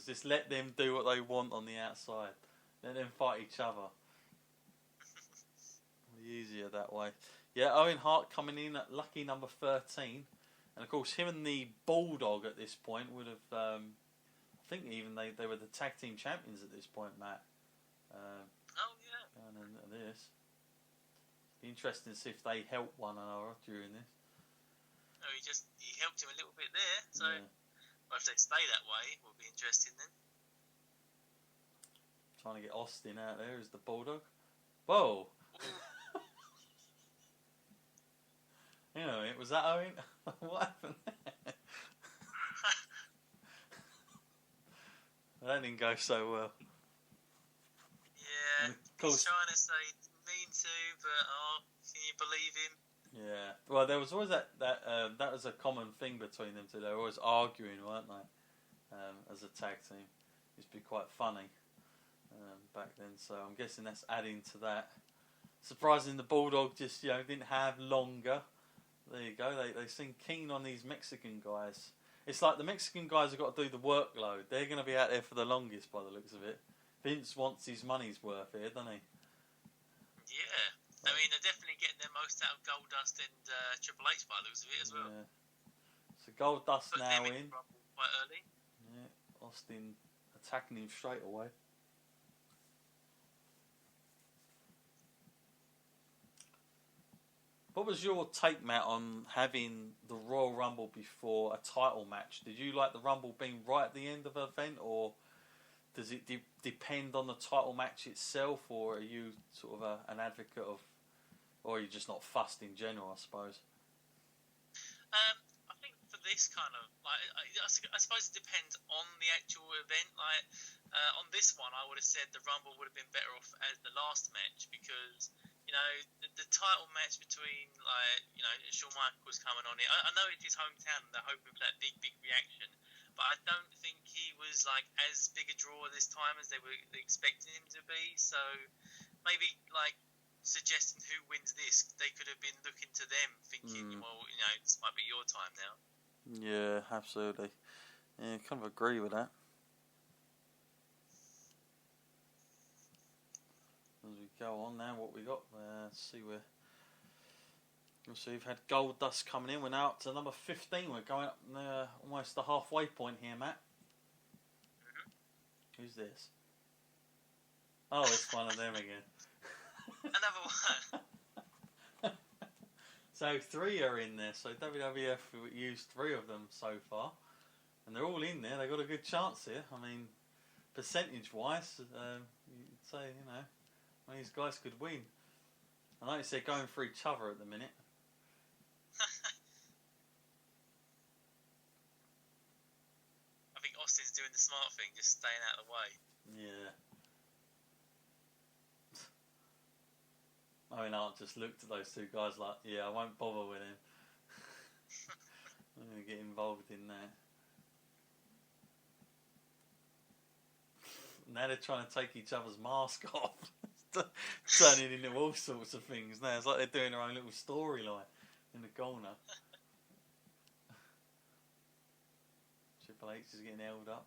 corners. Just let them do what they want on the outside. Let them fight each other. Easier that way. Yeah, Owen Hart coming in at lucky number 13. And of course, him and the Bulldog at this point would have... I think even they were the tag team champions at this point, Matt. Oh, yeah. Going into this. Be interesting to see if they help one another during this. Oh, he helped him a little bit there. So, well, if they stay that way, it will be interesting then. Trying to get Austin out there as the Bulldog. Whoa! You know, was that Owen? What happened there? That didn't go so well. Yeah, he's trying to say mean to, but can you believe him? Yeah. Well, there was always that was a common thing between them two. They were always arguing, weren't they? As a tag team, it used to be quite funny back then. So I'm guessing that's adding to that. Surprising the Bulldog just didn't have longer. There you go. They seem keen on these Mexican guys. It's like the Mexican guys have got to do the workload. They're going to be out there for the longest by the looks of it. Vince wants his money's worth here, doesn't he? Yeah. I mean, they're definitely getting their most out of Goldust and Triple H by the looks of it as well. Yeah. So Goldust now in. Quite early. Yeah. Austin attacking him straight away. What was your take, Matt, on having the Royal Rumble before a title match? Did you like the Rumble being right at the end of an event, or does it depend on the title match itself, or are you sort of an advocate of, or are you just not fussed in general, I suppose? I think for this kind of, I suppose it depends on the actual event. On this one, I would have said the Rumble would have been better off as the last match because, the title match between, Shawn Michaels coming on it. I know it's his hometown and they're hoping for that big, big reaction, but I don't think he was, as big a draw this time as they were expecting him to be. So maybe, suggesting who wins this, they could have been looking to them thinking, this might be your time now. Yeah, absolutely. Yeah, kind of agree with that. As we go on now, what we got? Let's see where. So we've had Goldust coming in. We're now up to number 15. We're going up almost the halfway point here, Matt. Mm-hmm. Who's this? Oh, it's one of them again. Another one. So 3 are in there. So WWF used 3 of them so far, and they're all in there. They got a good chance here. I mean, percentage-wise, you'd say these guys could win. I notice they're going for each other at the minute. I think Austin's doing the smart thing, just staying out of the way. Yeah. I mean, I just looked at those two guys like, yeah, I won't bother with him. I'm going to get involved in that. Now they're trying to take each other's mask off. Turning into all sorts of things now. It's like they're doing their own little storyline in the corner. Triple H is getting held up.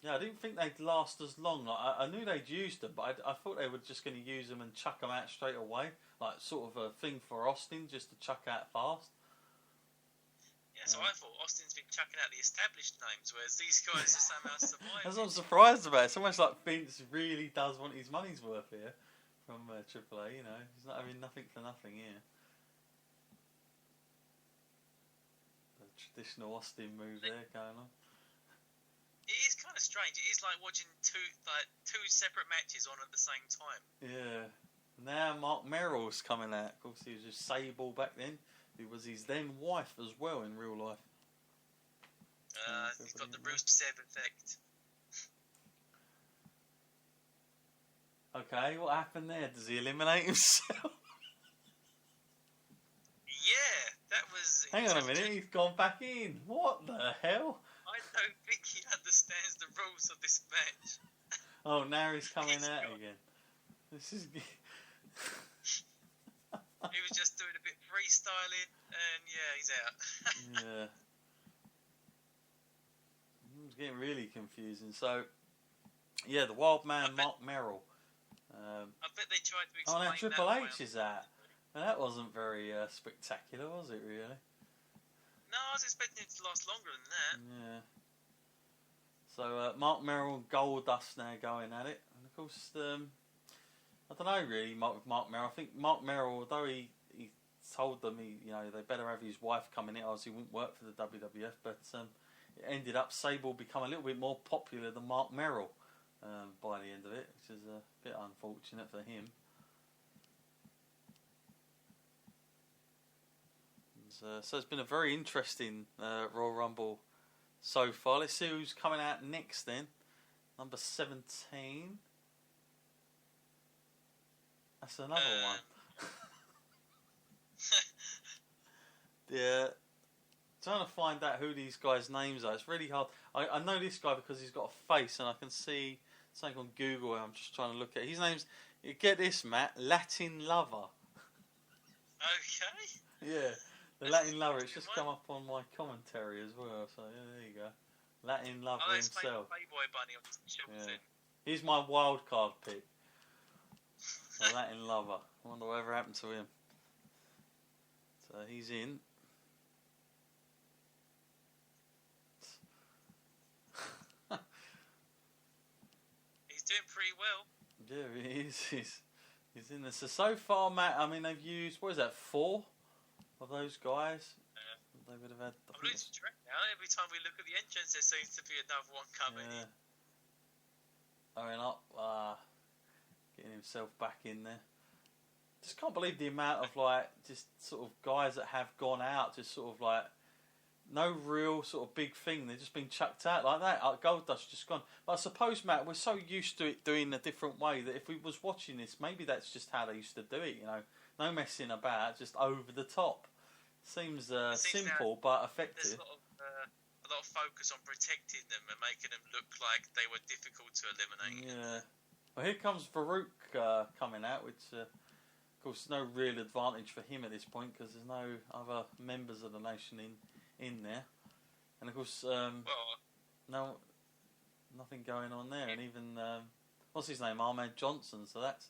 Yeah, I didn't think they'd last as long. I knew they'd used them, but I thought they were just going to use them and chuck them out straight away. Like sort of a thing for Austin, just to chuck out fast. Yeah, so I thought Austin's been chucking out the established names, whereas these guys are somehow surviving. That's what I'm surprised about. It's almost like Vince really does want his money's worth here from AAA, He's not having nothing for nothing here. The traditional Austin move there going on. It is kind of strange. It is like watching two separate matches on at the same time. Yeah. Now Mark Merrill's coming out. Of course, he was just Sable back then. He was his then wife as well in real life. He's got the Rusev effect. Okay, what happened there? Does he eliminate himself? Yeah, that was... Hang on a minute, he's gone back in. What the hell? I don't think he understands the rules of this match. Oh, now he's coming out again. This is... He was just doing a bit freestyling, and yeah, he's out. Yeah. was getting really confusing. So, yeah, the Wild Man, Mark Merrill. I bet they tried to Oh, explain now Triple that H is that. Well, that wasn't very spectacular, was it, really? No, I was expecting it to last longer than that. Yeah. So, Mark Merrill and Goldust now going at it. And, of course, I don't know, really, with Mark Merrill. I think Mark Merrill, although he told them they better have his wife coming in, obviously he wouldn't work for the WWF, but it ended up Sable become a little bit more popular than Mark Merrill by the end of it, which is a bit unfortunate for him. So it's been a very interesting Royal Rumble so far. Let's see who's coming out next then. Number 17. That's another one. Yeah. Trying to find out who these guys' names are. It's really hard. I know this guy because he's got a face and I can see something on Google and I'm just trying to look at it. His name's, get this, Matt, Latin Lover. Okay. Yeah. The Latin Lover. It's just come up on my commentary as well. So yeah, there you go. Latin Lover himself. Playboy Bunny on the yeah. He's my wild card pick. The Latin Lover. I wonder whatever happened to him. So he's in. He's doing pretty well. Yeah, he is. He's in there. So far, Matt, I mean, they've used, what is that, 4 of those guys? They would have had. I'm losing track now. Every time we look at the entrance, there seems to be another one coming in. Going up, getting himself back in there. Just can't believe the amount of just sort of guys that have gone out, just sort of no real sort of big thing. They've just been chucked out like that. Goldust just gone. But I suppose, Matt, we're so used to it doing a different way that if we was watching this, maybe that's just how they used to do it. No messing about, just over the top. Seems simple but effective. There's a lot of focus on protecting them and making them look like they were difficult to eliminate. Yeah. Well, here comes Farouk coming out, which, of course, no real advantage for him at this point because there's no other members of the nation in there, and of course, nothing going on there, and even what's his name, Ahmed Johnson. So that's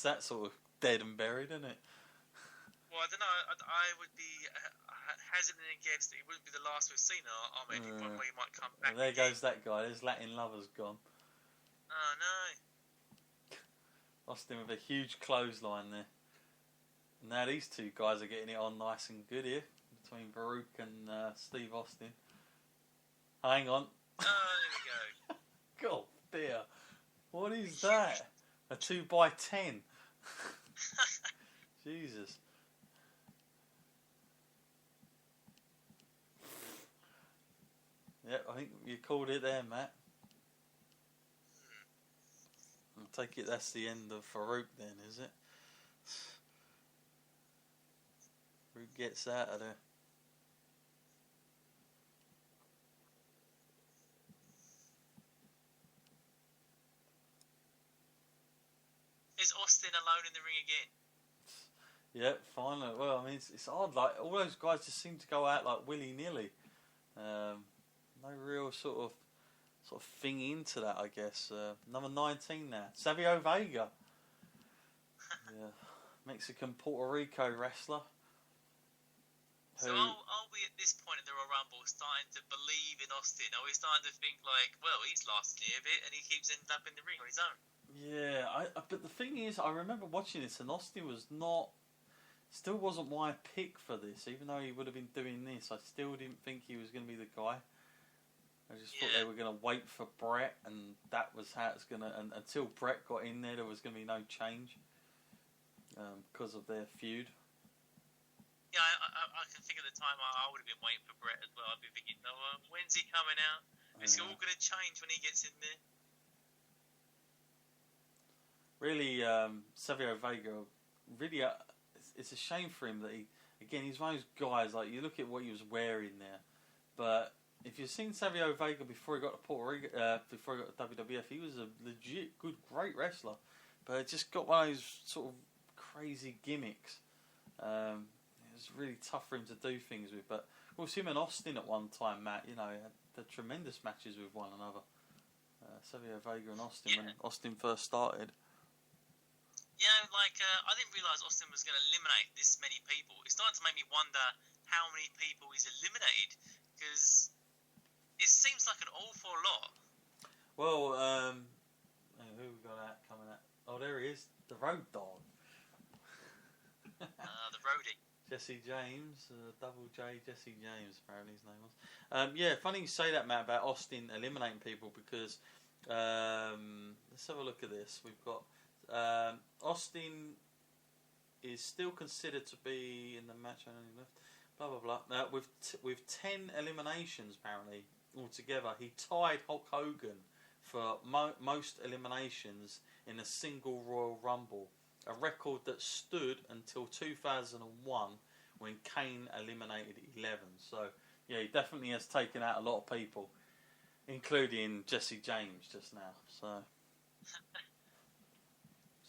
that sort of dead and buried, isn't it? Well, I don't know. I would be hazarding a guess that it wouldn't be the last we've seen Ahmed. Where he might come back. Well, there goes that guy. There's Latin Lover's gone. Oh no! Lost him with a huge clothesline there. And now these two guys are getting it on nice and good here between Farouk and Steve Austin. Hang on. Oh, there we go. God dear. What is that? A 2x10. Jesus. Yep, I think you called it there, Matt. I take it that's the end of Farouk then, is it? Farouk gets out of there. Is Austin alone in the ring again? Yep, finally. Well, I mean, it's odd. All those guys just seem to go out willy-nilly. No real sort of thing into that, I guess. Number 19 now, Savio Vega. Yeah, Mexican Puerto Rico wrestler. So are we at this point in the Royal Rumble starting to believe in Austin? Are we starting to think well, he's lasted here a bit and he keeps ending up in the ring on his own? Yeah, but the thing is, I remember watching this and Austin still wasn't my pick for this, even though he would have been doing this. I still didn't think he was going to be the guy. I just thought they were going to wait for Brett, and that was how it's going to. And until Brett got in there was going to be no change because of their feud. Yeah, I can think at the time I would have been waiting for Brett as well. I'd be thinking, when's he coming out? It's all going to change when he gets in there. Really, Savio Vega, really, it's a shame for him that he's one of those guys, you look at what he was wearing there, but if you've seen Savio Vega before he got to Puerto Rico, before he got to WWF, he was a legit, good, great wrestler, but it just got one of those sort of crazy gimmicks. It was really tough for him to do things with, but we'll see him in Austin at one time, Matt, had tremendous matches with one another. Savio Vega and Austin when Austin first started. Yeah, I didn't realise Austin was going to eliminate this many people. It started to make me wonder how many people he's eliminated, because it seems like an awful lot. Well, who we got out coming out? Oh, there he is, the Road Dogg. The roadie. Jesse James, Double J, Jesse James, apparently his name was. Yeah, funny you say that, Matt, about Austin eliminating people, because let's have a look at this. We've got Austin is still considered to be in the match. Blah blah blah. With 10 eliminations, apparently altogether, he tied Hulk Hogan for most eliminations in a single Royal Rumble. A record that stood until 2001 when Kane eliminated 11. So, yeah, he definitely has taken out a lot of people, including Jesse James just now. So,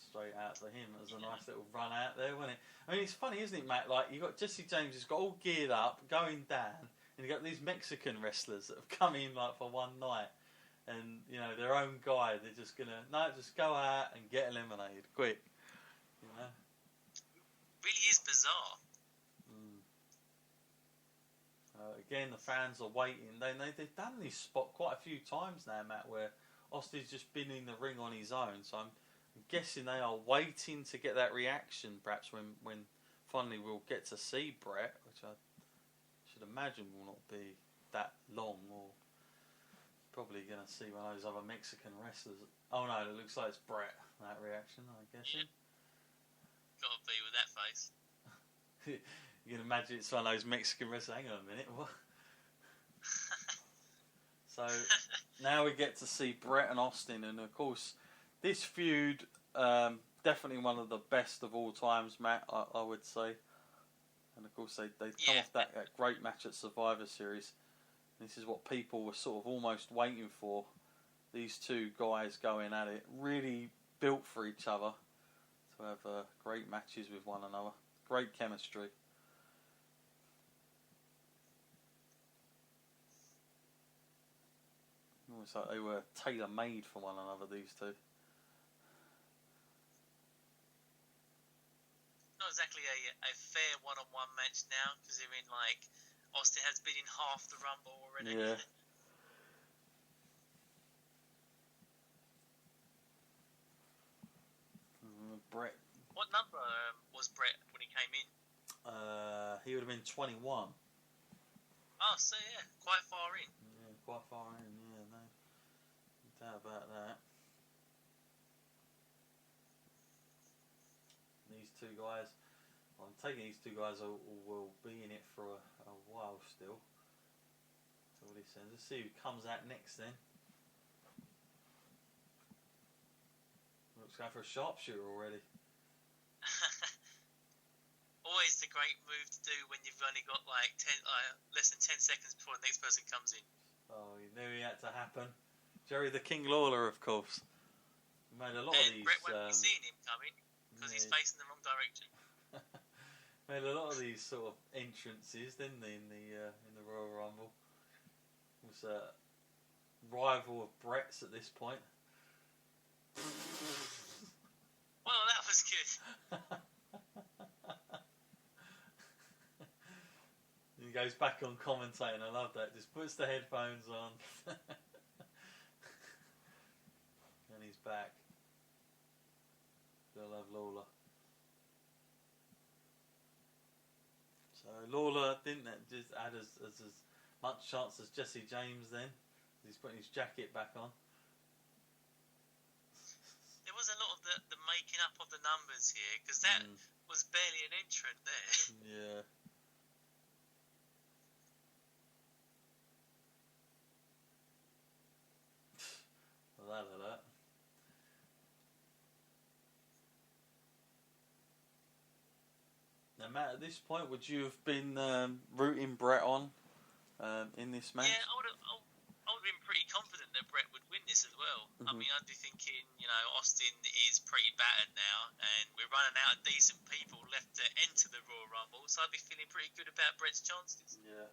straight out for him. It was a nice little run out there, wasn't it? I mean, it's funny, isn't it, Matt? Like, you got Jesse James who's got all geared up, going down, and you got these Mexican wrestlers that have come in like for one night. And, you know, their own guy, they're just going to, just go out and get eliminated, quick. You know? Really is bizarre. Again, the fans are waiting. They've done this spot quite a few times now, Matt, where Austin's just been in the ring on his own. So I'm guessing they are waiting to get that reaction, perhaps when finally we'll get to see Brett, which I should imagine will not be that long, or probably going to see one of those other Mexican wrestlers. Oh no, it looks like it's Brett, that reaction, I guess. Yeah. Gotta be with that face. You can imagine it's one of those Mexican wrestlers. Hang on a minute, what? So now we get to see Brett and Austin, and of course this feud, definitely one of the best of all times, Matt, I would say. And of course they come off that great match at Survivor Series. This is what people were sort of almost waiting for. These two guys going at it, really built for each other, to have great matches with one another. Great chemistry. Almost like they were tailor-made for one another, these two. Not exactly a fair one-on-one match now, because I mean, like, Austin has been in half the Rumble already. Yeah. Brett. What number was Brett when he came in? He would have been 21. Oh, so yeah, quite far in. Yeah, quite far in. Yeah, no doubt about that. These two guys, I'm taking these two guys will be in it for a while still. So what he says. Let's see who comes out next then. Looks going for a sharpshooter already. Always the great move to do when you've only got like less than 10 seconds before the next person comes in. Oh, he knew he had to happen. Jerry the King Lawler, of course. He made a lot of these. Brett won't be seeing him coming because he's facing the wrong direction. Made a lot of these sort of entrances, didn't he, in the Royal Rumble? Was a rival of Brett's at this point. Well, that was good. He goes back on commentating. I love that. Just puts the headphones on. And he's back. Still love Lawler. So Lawler didn't just add as much chance as Jesse James then. He's putting his jacket back on. There was a lot of the making up of the numbers here, because that was barely an entrant there. Yeah. That. Now, Matt, at this point, would you have been rooting Brett on in this match? Yeah, I would have been pretty confident that Brett would win this as well. I mean, I'd be thinking, Austin is pretty battered now, and we're running out of decent people left to enter the Royal Rumble, so I'd be feeling pretty good about Brett's chances. Yeah.